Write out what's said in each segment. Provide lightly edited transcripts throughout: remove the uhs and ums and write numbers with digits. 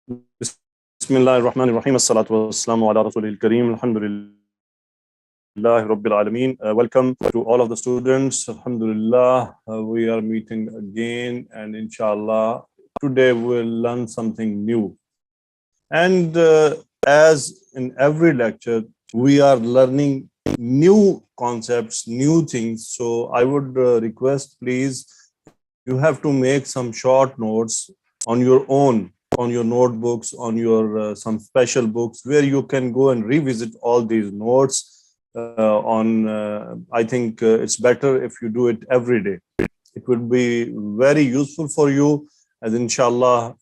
Bismillahir Rahmanir Rahim. As-salatu wassalamu ala Rasulil Kareem. Alhamdulillah Rabbil Alameen. Welcome to all of the students. Alhamdulillah, we are meeting again, and inshallah, today we'll learn something new. And as in every lecture, we are learning new concepts, new things. So I would request, please, you have to make some short notes on your own, on your notebooks, on your some special books where you can go and revisit all these notes. I think it's better if you do it every day. It would be very useful for you, as inshallah,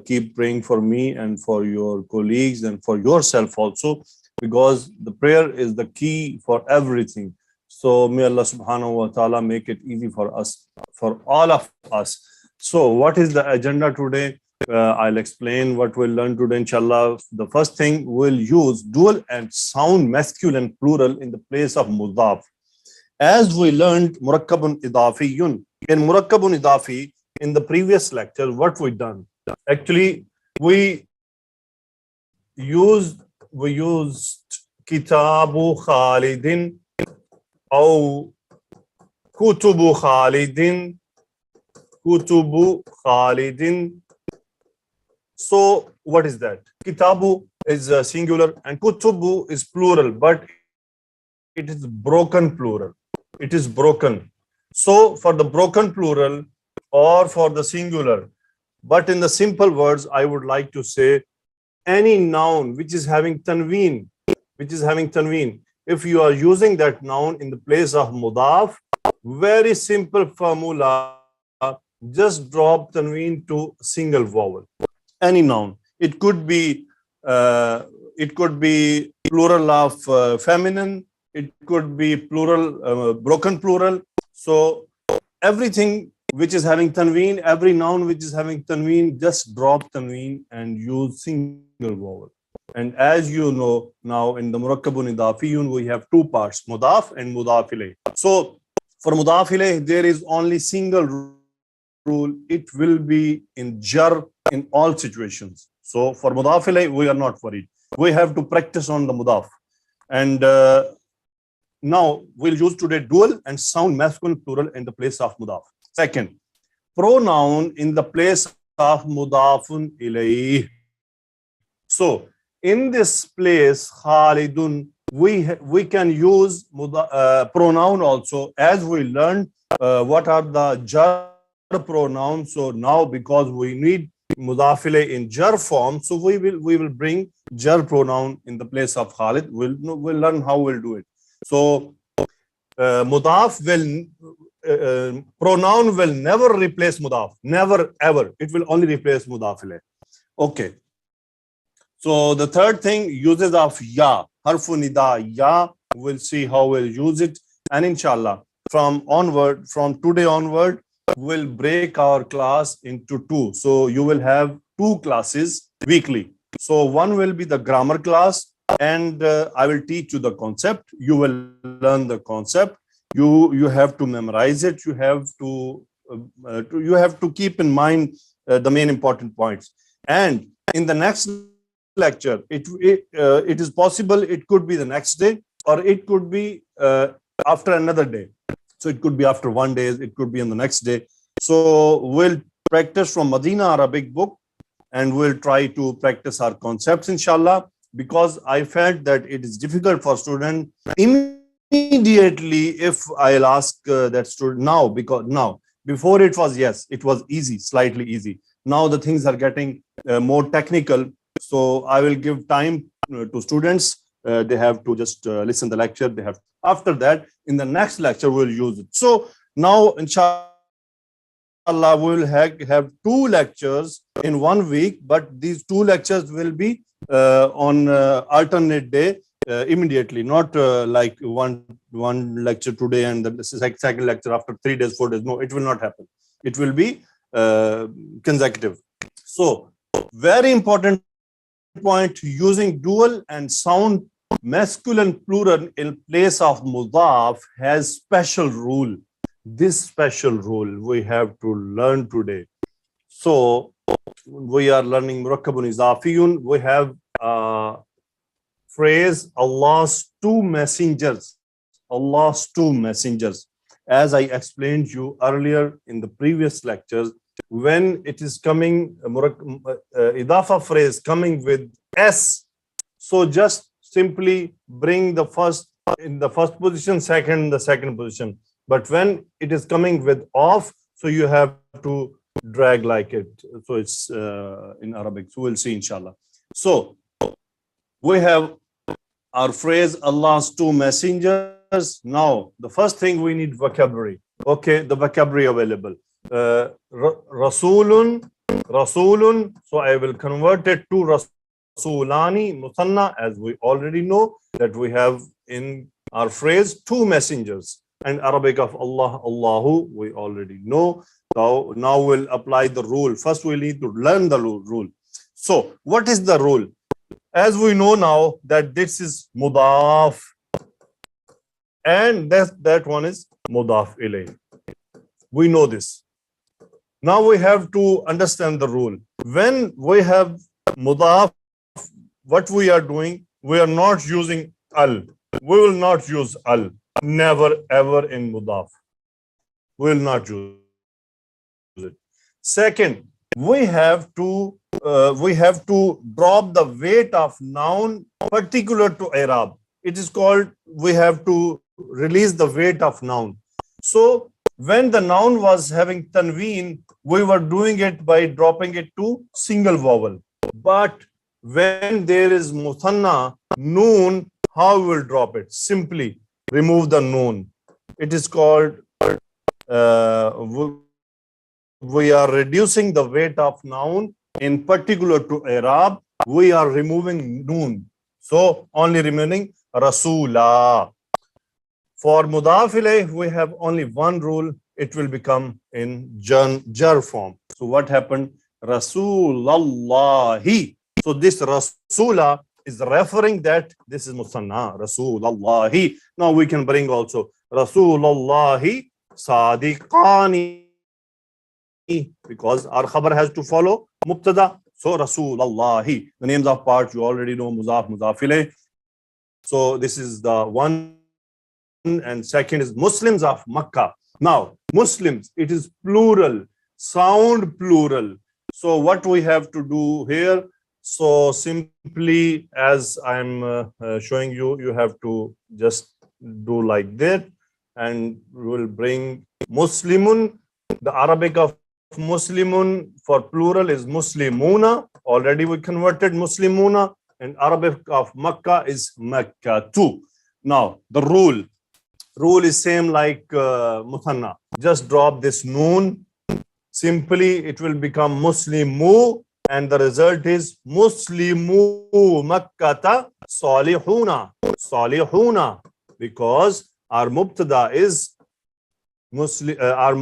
keep praying for me and for your colleagues and for yourself also, because the prayer is the key for everything. So may Allah subhanahu wa ta'ala make it easy for us, for all of us. So what is the agenda today? I'll explain what we'll learn today, inshallah. The first thing, we'll use dual and sound masculine plural in the place of Muzaf. As we learned Murakab Izafi. In Murakab Izafi, in the previous lecture, what we done? Actually, we used Kitabu Khalidin or Kutubu Khalidin. So what is that? Kitabu is singular and Kutubu is plural, but it is broken plural. It is broken. So for the broken plural or for the singular, but in the simple words, I would like to say any noun which is having tanween, if you are using that noun in the place of mudaf, very simple formula, just drop tanween to single vowel. Any noun. It could be plural of feminine. It could be plural, broken plural. So everything which is having tanween, every noun which is having tanween, just drop tanween and use single vowel. And as you know, now in the Murakabun Idafiyun, we have two parts, Mudaf and Mudaf ilayh. So for Mudaf ilayh, there is only single rule. It will be in jar in all situations. So for Mudaf ilayh, we are not worried. We have to practice on the Mudaf. And now we'll use today dual and sound masculine plural in the place of Mudaf. Second, pronoun in the place of Mudafun ilayh. So in this place, Khalidun, we can use pronoun also, as we learned what are the jar pronouns. So now, because we need mudaf ilayh in jar form, so we will bring jar pronoun in the place of Khalid. We'll learn how we'll do it. So mudaf will pronoun will never replace mudaf, never ever. It will only replace mudaf ilayh. Okay. So the third thing, uses of ya, harfu nida, ya. We'll see how we'll use it, and inshallah from today onward, we'll break our class into two. So you will have two classes weekly. So one will be the grammar class, and I will teach you the concept. You will learn the concept. You have to memorize it. You have to keep in mind the main important points. And in the next lecture, it is possible it could be the next day, or it could be after another day. So it could be after 1 day, it could be on the next day. So we'll practice from Medina Arabic book, and we'll try to practice our concepts, inshallah, because I felt that it is difficult for students immediately if I'll ask that student now, because now, before it was, yes, it was easy, slightly easy. Now the things are getting more technical. So I will give time to students. They have to just listen the lecture. After that, in the next lecture, we'll use it. So now, inshallah, we'll have two lectures in 1 week, but these two lectures will be on alternate day immediately, not like one lecture today and the second lecture after 3 days, 4 days. No, it will not happen. It will be consecutive. So very important point, using dual and sound masculine plural in place of mudaf has special rule. This special rule we have to learn today. So we are learning Murakabun Izafiyun. We have phrase Allah's two messengers. Allah's two messengers. As I explained you earlier in the previous lectures, when it is coming, Idafa phrase coming with S, so just simply bring the first in the first position, second in the second position. But when it is coming with off, so you have to drag like it. So it's in Arabic. So we'll see, inshallah. So we have our phrase Allah's two messengers. Now, the first thing we need vocabulary. Okay, the vocabulary available. Rasulun, Rasulun. So I will convert it to Rasulani, Musanna, as we already know that we have in our phrase two messengers. And Arabic of Allah, Allahu, we already know. So now we'll apply the rule. First, we need to learn the rule. So what is the rule? As we know now that this is Mudaf and that one is Mudaf ilayh. We know this. Now we have to understand the rule. When we have Mudaf, what we are doing, we are not using al. We will not use al. Never ever in Mudaf. We will not use it. Second, we have to drop the weight of noun particular to Arab. It is called, we have to release the weight of noun. So when the noun was having tanween, we were doing it by dropping it to single vowel. But when there is Musanna, noon, how we will drop it? Simply remove the noon. It is called, we are reducing the weight of noun in particular to Arab. We are removing noon. So only remaining Rasula. For Mudaf ilayh, we have only one rule. It will become in jar form. So what happened? Rasulallahi. So this Rasula is referring that this is Musanna, Rasulallahi. Now we can bring also Rasulallahi Sadiqani, because our khabar has to follow Mubtada. So Rasulallahi. The names of parts you already know, Muzaf, Muzaf ilayh. So this is the one, and second is Muslims of Makkah. Now Muslims, it is plural, sound plural. So what we have to do here? So simply, as I'm showing you, you have to just do like that, and we will bring Muslimun. The Arabic of Muslimun for plural is Muslimuna. Already we converted Muslimuna, and Arabic of Makkah is Makkah too. Now the rule is same like Musanna. Just drop this noon. Simply, it will become Muslimu. And the result is Muslimu Makkata Salihuna. Salihuna. Because our Mubtada is Muslim, our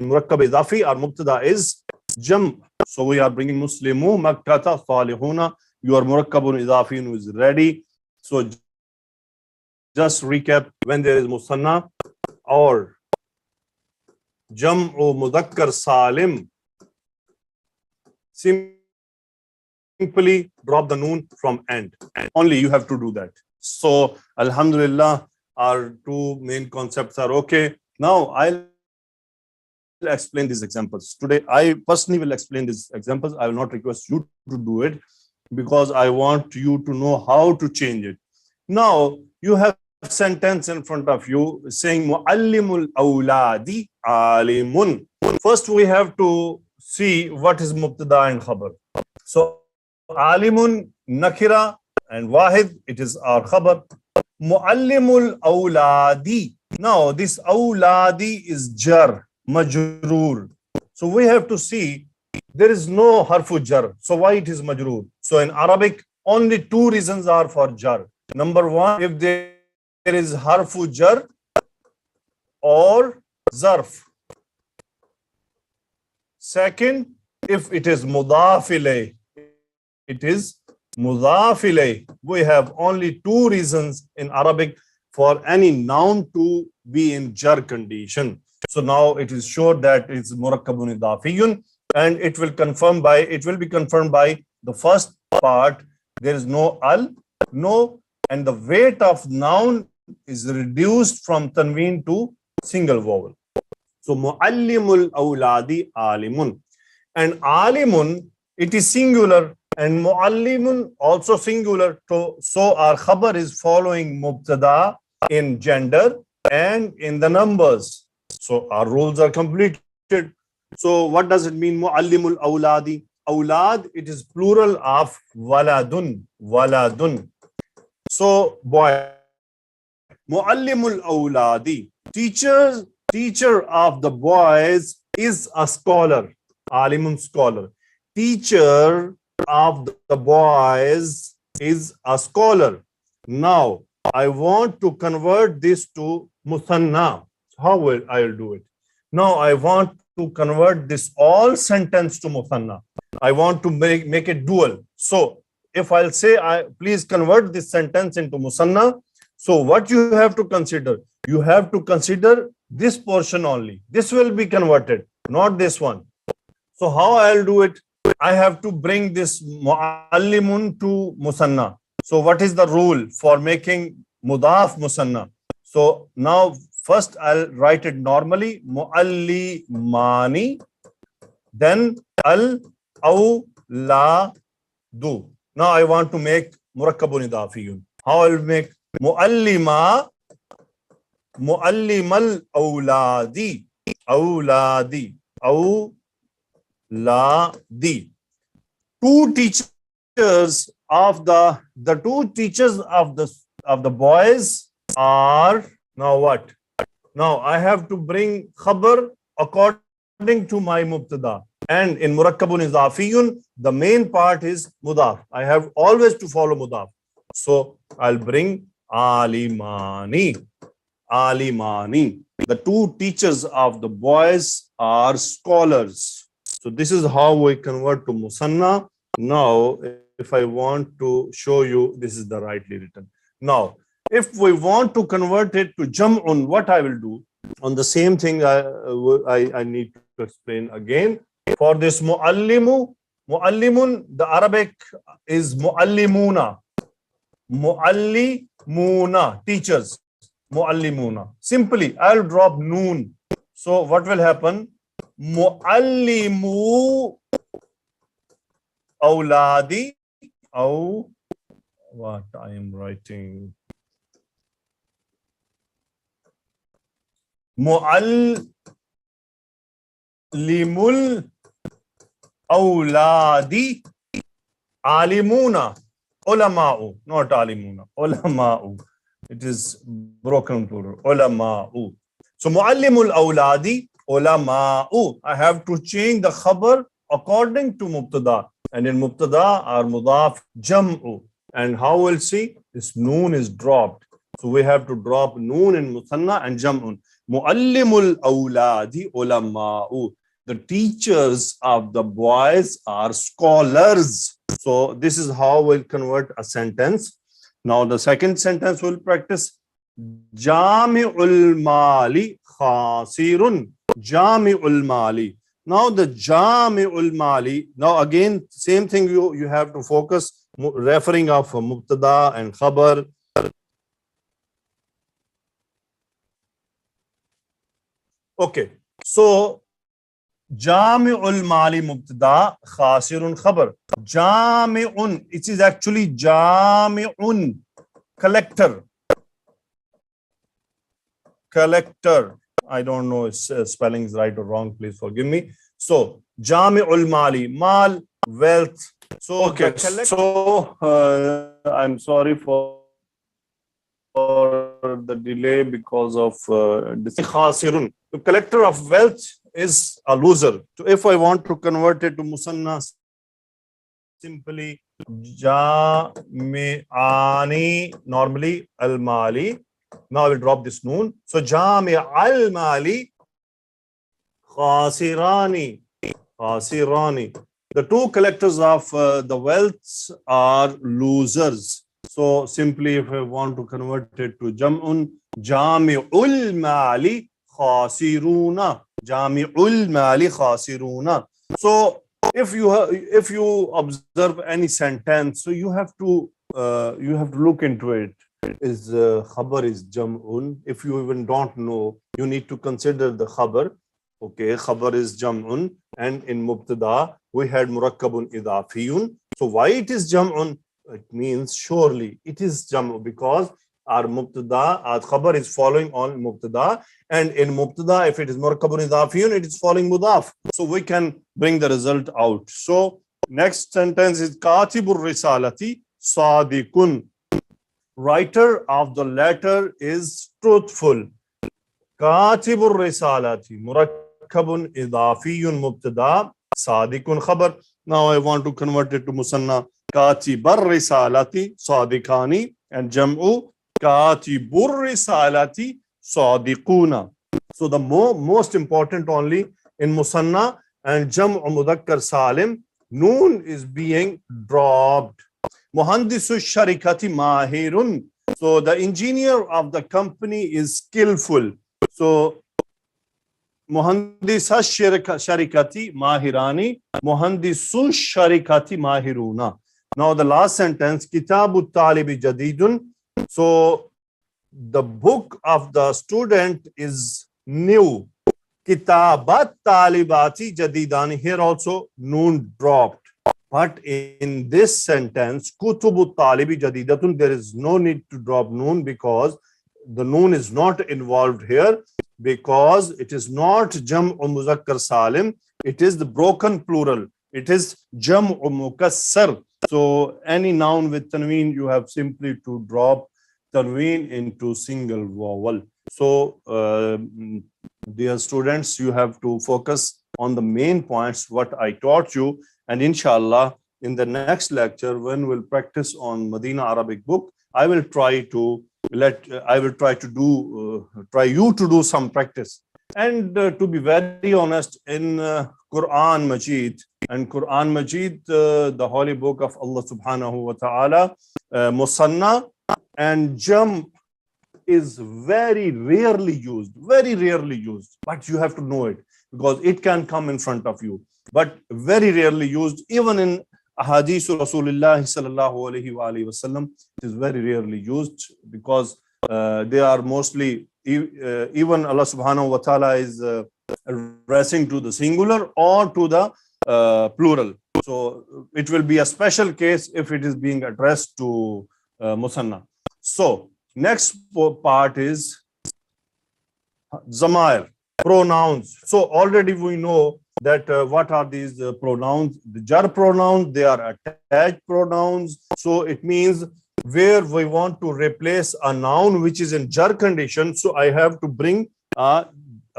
Murakab Izafi, our Mubtada is Jam. So we are bringing Muslimu Makkata Salihuna. Your Murakabun Izafi is ready. So just recap, when there is Musanna or Jam'u Mudakkar Salim, simply drop the noon from end. Only you have to do that. So Alhamdulillah, our two main concepts are okay. Now I'll explain these examples. Today I personally will explain these examples. I will not request you to do it because I want you to know how to change it. Now you have a sentence in front of you saying Muallimul awladi alimun. First we have to see what is Mubtada and Khabar. So Alimun, Nakira and Wahid, it is our Khabar. Muallimul awladi. Now this awladi is jar, majroor. So we have to see there is no harfu jar. So why it is majroor? So in Arabic, only two reasons are for jar. Number one, if there is harfu jar or zarf. Second, if it is mudaf ilayh, it is mudaf ilayh. We have only two reasons in Arabic for any noun to be in jar condition. So now it is sure that it's Murakabun Idafiyun. and it will be confirmed by the first part. There is no al, no, and the weight of noun is reduced from tanween to single vowel. So muallimul awladi alimun, and alimun, it is singular, and muallimun also singular. So our khabar is following mubtada in gender and in the numbers. So our rules are completed. So what does it mean, muallimul awladi? Awlad, it is plural of waladun, waladun. So boy, muallimul awladi, teacher of the boys is a scholar, alimun scholar. Teacher of the boys is a scholar. Now I want to convert this to musanna. How will I do it? Now I want to convert this all sentence to musanna. I want to make it dual. So if I'll say, please convert this sentence into musanna. So what you have to consider? You have to consider this portion only. This will be converted, not this one. So how I'll do it? I have to bring this muallimun to musanna. So what is the rule for making mudaf musanna? So now first I'll write it normally, muallimani, then al awladu. Now I want to make Murakab Izafi. How I'll make muallimal awladi, awladi, awladi. Two teachers of the boys are, now what? Now I have to bring khabar according to my mubtada. And in Murakabun Izafiyun, the main part is mudaf. I have always to follow mudaf. So I'll bring alimani, alimani. The two teachers of the boys are scholars. So this is how we convert to musanna. Now, if I want to show you, this is the rightly written. Now, if we want to convert it to jam'un, what I will do? On the same thing, I need to explain again. For this muallimun, the Arabic is muallimuna. Muallimuna, teachers. Muallimuna. Simply, I'll drop noon. So what will happen? Muallimu awladi. What I am writing? Muallimul awladi alimuna. Ulama'u, not alimuna. Ulama'u. It is broken plural. Ulama'u. So muallimul awladi ulama'u. I have to change the khabar according to mubtada. And in mubtada our mudaf jam'u. And how we'll see? This noon is dropped. So we have to drop noon in musanna and jam'un. Muallimul awladi ulama'u. The teachers of the boys are scholars. So this is how we'll convert a sentence. Now the second sentence we'll practice. Jami'ul mali khasirun. Jami'ul mali. Now the Jami'ul mali. Now again, same thing you have to focus, referring of mubtada and khabar. Okay, so Jami'ul mali mubtada, khasirun khabar. Jami'un, it is actually Jami'un, collector. Collector. I don't know if spelling is right or wrong, please forgive me. So Jami'ul mali, mal, wealth. So okay, so I'm sorry for the delay because of khasirun. The collector of wealth is a loser. So if I want to convert it to musanna, simply jami'ani, normally al-mali. Now I will drop this noon. So jami' al-mali khasirani. Khasirani. The two collectors of the wealth are losers. So simply if I want to convert it to jam'un, jami'ul mali khasiruna. Jami'ul mali khasiruna. So if you observe any sentence, so you have to look into it. Is khabar is jam'un? If you even don't know, you need to consider the khabar. Okay, khabar is jam'un, and in mubtada we had murakkabun idafiyun. So why it is jam'un? It means surely it is jam'u, because our mubtada, our khabar is following on mubtada, and in mubtada, if it is murakkabun idafiyun, it is following mudaf. So we can bring the result out. So next sentence is katibur risalati sadiqun. Writer of the letter is truthful. Katibur risalati murakkabun idafiyun mubtada sadiqun khabar. Now I want to convert it to musanna. Katibar risalati sadiqani, and jam'u katibur risalati sadiquna. So the most important only in musanna and jam'u mudhakkar salim, noon is being dropped. Muhandisu sharikati mahirun. So the engineer of the company is skillful. So muhandisa sharikati mahirani, muhandisu sharikati mahiruna. Now the last sentence, kitabu talibi jadidun. So the book of the student is new. Kitabat talibati jadidani. Here also noon dropped. But in this sentence, kutubu talibi jadidatun, there is no need to drop noon, because the noon is not involved here, because it is not jam'u muzakkar salim, it is the broken plural, it is jam'u mukassar. So any noun with tanween, you have simply to drop tanween into single vowel. So dear students, you have to focus on the main points what I taught you, and inshallah in the next lecture, when we'll practice on Medina Arabic book, I will try to try you to do some practice. And to be very honest, in Quran Majid, and Quran Majid, the holy book of Allah subhanahu wa ta'ala, musanna and jam is very rarely used, but you have to know it, because it can come in front of you, but very rarely used. Even in ahadith Rasulullah sallallahu alaihi wasallam, it is very rarely used, because they are mostly, even Allah subhanahu wa ta'ala is addressing to the singular or to the plural. So it will be a special case if it is being addressed to musanna. So next part is zamair, pronouns. So already we know that what are these pronouns? The jar pronouns, they are attached pronouns. So it means where we want to replace a noun which is in jar condition, so I have to bring a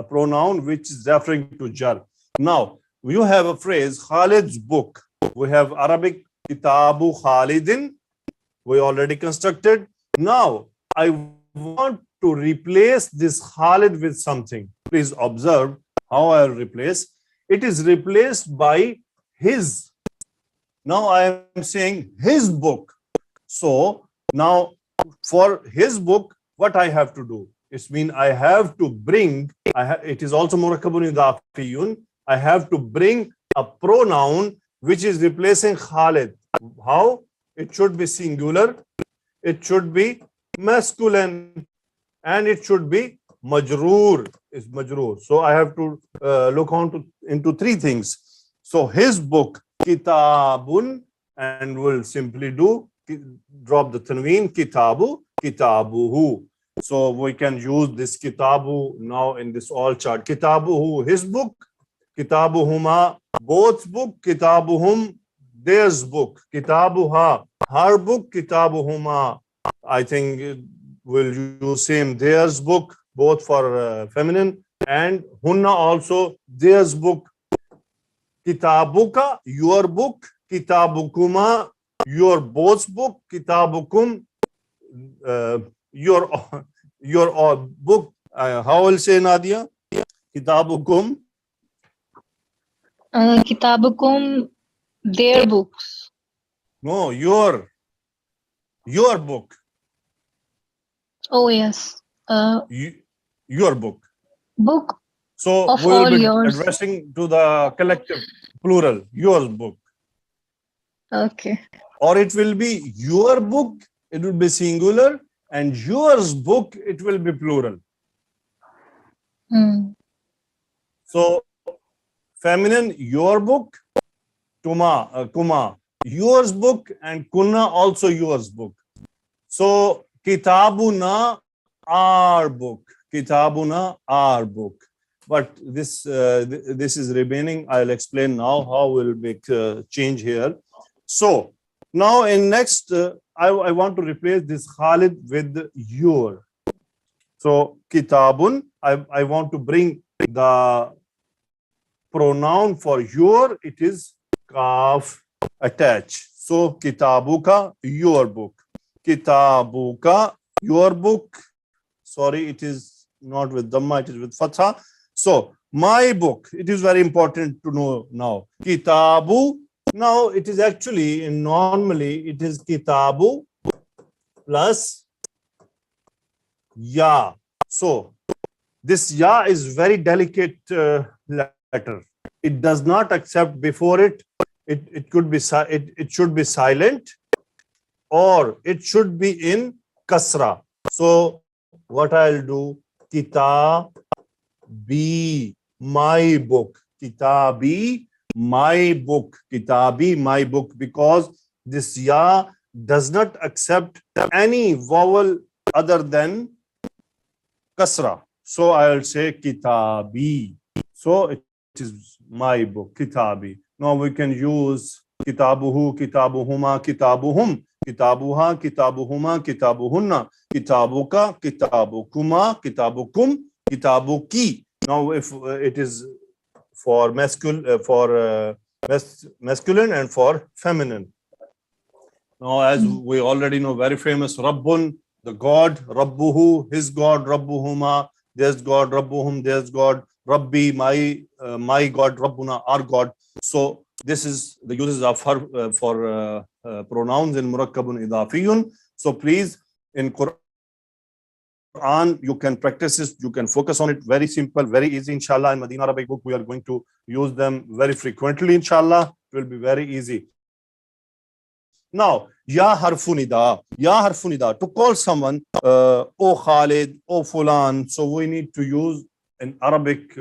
pronoun which is referring to jar. Now you have a phrase Khalid's book. We have Arabic kitabu Khalidin, we already constructed. Now I want to replace this Khalid with something. Please observe how I replace. It is replaced by his. Now I am saying his book. So now for his book, what I have to do? It means I have to bring, it is also murakkabun idafiyun. I have to bring a pronoun which is replacing Khalid. How? It should be singular, it should be masculine, and it should be majroor, is majroor. So I have to look into three things. So his book, kitabun, and we'll simply drop the tanween, kitabu, kitabuhu. So we can use this kitabu now in this all chart. Kitabuhu, his book, kitabuhuma, both book, kitabuhum, theirs book, kitabuha, her book, kitabuhuma. I think we'll use same, theirs book, both for feminine, and hunna also, theirs book. Kitabuka, your book, kitabukuma, your both book, kitabukum, your book. How will say, Nadia? Kitabukum. Kitabukum, their books. No, your book. Oh yes. Your book. Book So of we will all be yours. addressing to the collective. plural, your book. Okay. Or it will be your book, it will be singular, and yours book, it will be plural. Hmm. So feminine, your book, kuma, yours book, and kunna also yours book. So kitabuna, our book, kitabuna, our book. But this is remaining. I'll explain now how we'll make change here. So now in next, I want to replace this Khalid with your. So kitabun, I want to bring the pronoun for your, it is kaf attach. So kitabuka, your book. Kitabuka, your book. Sorry, it is not with dhamma, it is with fatha. So my book, it is very important to know now. Kitabu, now it is actually, normally it is kitabu plus ya. So this ya is very delicate letter. It does not accept before it. It could be it should be silent, or it should be in kasra. So what I'll do, kitabi, my book, kitabi, my book, kitabi, my book, because this ya does not accept any vowel other than kasra. So I'll say kitabi. So it is my book, kitabi. Now we can use kitabuhu, kitabuhuma, kitabuhum, kitabuha, kitabuhuma, kitabuhunna, kitabuka, kitabukuma, kitabukum, kitabuki. Now if it is for masculine and for feminine. Now as we already know, very famous Rabbun, the God, Rabbuhu, his God, Rabbuhuma, there's God, Rabbuhum, there's God, Rabbi, my God, Rabbuna, our God. So this is the uses of her for pronouns in Murakabun Idafiyun. So please, in Quran, you can practice this, you can focus on it. Very simple, very easy, inshallah. In Madina Arabic book, we are going to use them very frequently, inshallah. It will be very easy. Now, Ya Harfunida, Ya Harfunida, to call someone, O Khalid, O Fulan. So we need to use in Arabic,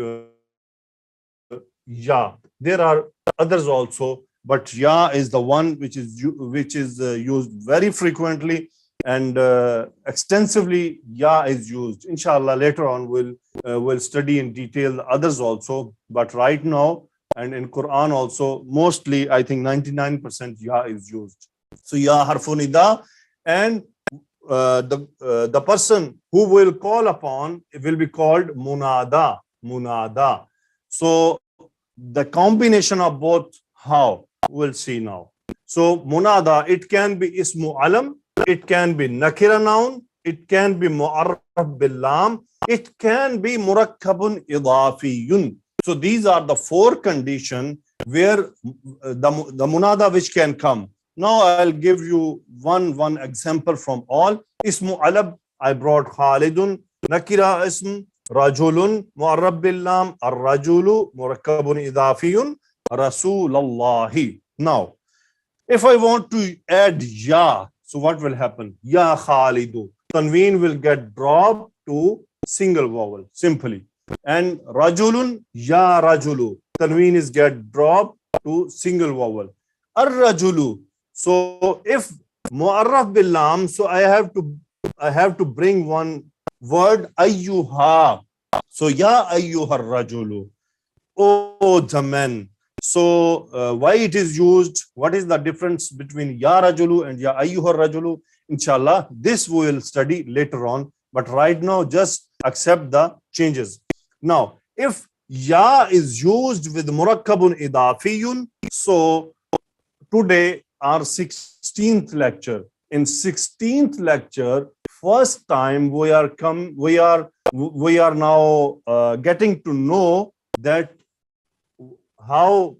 Ya. There are others also, but Ya is the one which is used very frequently and extensively. Ya is used. Inshallah, later on we'll study in detail the others also. But right now, and in Quran also, mostly I think 99% Ya is used. So ya harfunida, and the person who will call upon will be called munada. Munada. So the combination of both, how we'll see now. So munada, it can be ismu alam, it can be nakira noun, it can be mu'arraf bil lam, it can be murakkabun idafiyun. So these are the four conditions where the munada which can come. Now I'll give you one example from all. Ismu alab, I brought Khalidun. Nakira ism, Rajulun, Mu'arrab bil lam, Ar-Rajulu, Murakkabun Idafiyun, Rasulallahi. Now, if I want to add Ya, so what will happen? Ya Khalidu. Tanween will get dropped to single vowel, simply. And Rajulun, Ya Rajulu. Tanween is get dropped to single vowel. Ar-Rajulu. So if mu'arraf bil lam, so I have to bring one word ayyuha. So ya ayyuha rajulu, oh the man. So why it is used? What is the difference between ya rajulu and ya ayyuha rajulu? Inshallah, this we will study later on. But right now, just accept the changes. Now, if ya is used with murakkabun idafiyun, so today our 16th lecture. In 16th lecture, first time we are now getting to know that how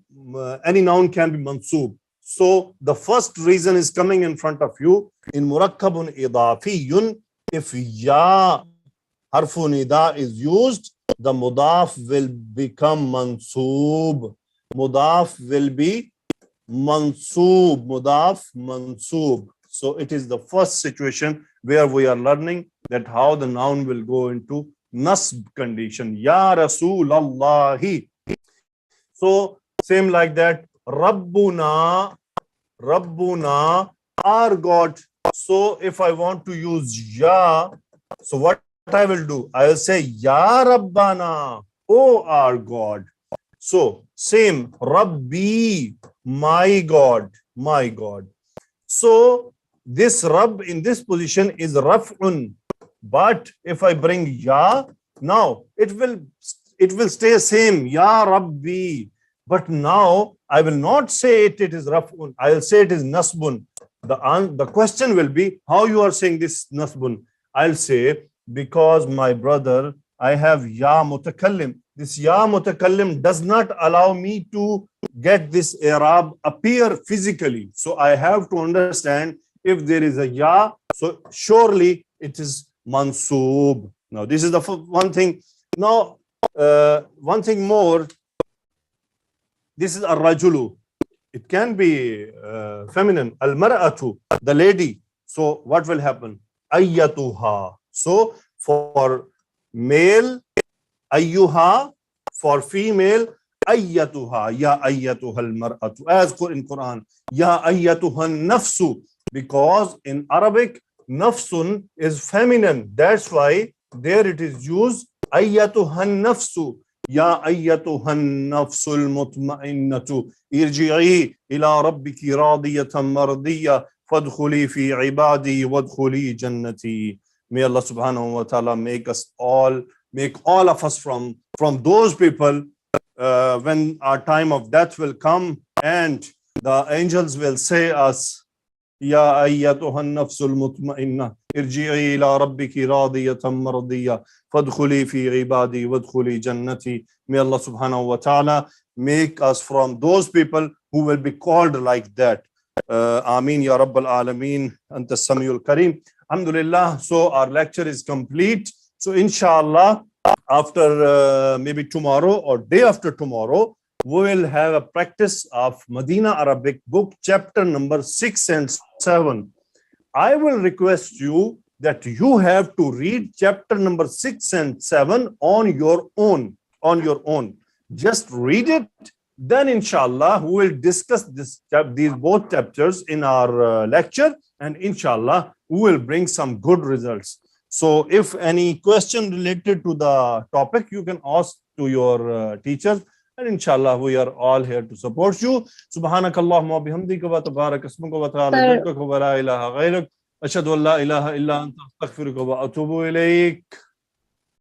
any noun can be mansoob. So the first reason is coming in front of you. In murakkabun idafiyun, if ya harfu nida is used, the mudaf will become mansoob. Mudaf will be mansoob. Mudaf mansoob. So it is the first situation where we are learning that how the noun will go into nasb condition. Ya Rasulallahi. So same like that. Rabbuna, Rabbuna, our God. So if I want to use ya, so what I will do? I will say Ya Rabbana, O our God. So same, Rabbi, my God, my God. So this Rabb in this position is Raf'un. But if I bring Ya, now it will stay same, Ya Rabbi. But now I will not say it is Raf'un. I will say it is Nasbun. The question will be, how you are saying this Nasbun? I'll say, because my brother, I have Ya Mutakallim. This Ya Mutakallim does not allow me to get this Arab appear physically. So I have to understand if there is a Ya, so surely it is Mansoob. Now this is the one thing. Now one thing more. This is a rajulu. It can be feminine. Al mar'atu, the lady. So what will happen? Ayyatuha. So for male, ayyuha. For female, ayyatuha. Ya ayyatuha al mar'atu. As in Quran, ya ayyatuha nafsu. Because in Arabic, nafsun is feminine. That's why there it is used ayyatuha nafsu. يا أيتها النفس المطمئنة ارجعي إلى ربك راضية مرضية فادخلي في عبادي وادخلي جنتي. May Allah subhanahu wa ta'ala make all of us from those people when our time of death will come and the angels will say us, يا أيتها النفس المطمئنة ارجعي إلى ربك راضية مرضية فادخلي في عبادي وادخلي جنتي. May Allah subhanahu wa ta'ala make us from those people who will be called like that. Ameen ya Rabbal Alameen. Anta Samiul Kareem. Alhamdulillah. So our lecture is complete. So inshallah, after maybe tomorrow or day after tomorrow, we will have a practice of Medina Arabic book, chapter number 6 and 7. I will request you that you have to read chapter number 6 and 7 on your own. Just read it. Then inshallah, we will discuss these both chapters in our lecture, and inshallah, we will bring some good results. So if any question related to the topic, you can ask to your teachers. And inshallah, we are all here to support you. Subhanakallahumma bihamdika wa tabarak ismuka wa ta'ala jadduka wa la ilaha ghayrak. Ashhadu an la ilaha illa anta astaghfiruka wa atubu ilayk.